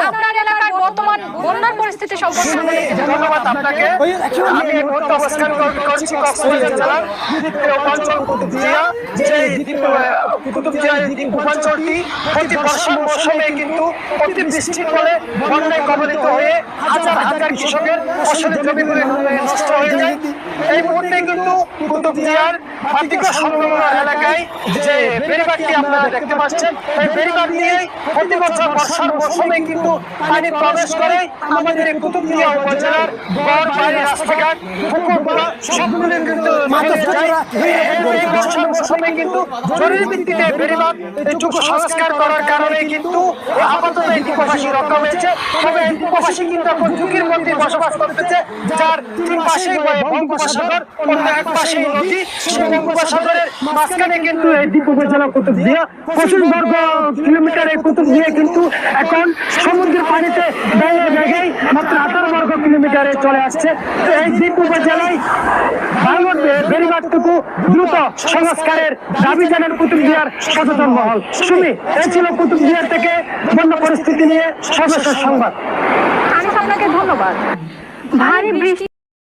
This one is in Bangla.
আপনার এলাকার বর্তমান বন্যার পরিস্থিতি সম্পর্কে ধন্যবাদ আপনাকে। আমি এই মুহূর্তে অবস্থান করছি কক্সবাজার জেলার উপাঞ্চল কুতুবদিয়া। যে কুতুবদিয়া উপাঞ্চলটি প্রতি বর্ষার মৌসুমে কিন্তু অতিবৃষ্টির ফলে বন্যায় কবলিত হয়ে হাজার হাজার কৃষকের ফসলের জমিগুলি নষ্ট হয়ে যায়। এই মুহূর্তে কিন্তু কুতুবদিয়ার পাতিকা সংলগ্ন এলাকায় যে বেড়িবাঁধটি আপনারা দেখতে পাচ্ছেন, এই বেড়িবাঁধ দিয়েই প্রতি বছর বর্ষার মৌসুমে কিন্তু পানি প্রবেশ করে আমাদের এই কুতুবদিয়া উপজেলার গড় বাইরে রাস্তাঘাট পুকুরগুলো সবগুলো কিন্তু ভেঙে যায়। এই বর্ষার মৌসুমে কিন্তু জরুরি ভিত্তিতে বেড়িবাঁধ যোগ্য সংস্কার করার কারণে কিন্তু আপাতত এই দ্বীপবাসী রক্ষা হয়েছে। তবে এই দ্বীপবাসী কিন্তু এখন ঝুঁকির মধ্যে বসবাস করতেছে, যার তিন পাশেই বঙ্গোপসাগর, অন্য এক পাশেই নদী। সেই বঙ্গোপসাগরের মাঝখানে কিন্তু এই দ্বীপ উপজেলা কুতুবদিয়া 25 বর্গ কিলোমিটার। এই কুতুবদিয়া কিন্তু এখন সমুদ্রের পানিতে বেগেই মাত্র 18 বর্গ কিলোমিটারে চলে আসছে। তো এই দ্বীপ উপজেলায় বেড়িবাঁধটুকু দ্রুত সংস্কারের দাবি জানান কুতুবদিয়ার সচেতন মহল। সুমি, এই ছিল কুতুবদিয়া থেকে বন্যা পরিস্থিতি নিয়ে সর্বশেষ সংবাদ। আপনাকে ধন্যবাদ। ভারী বৃষ্টি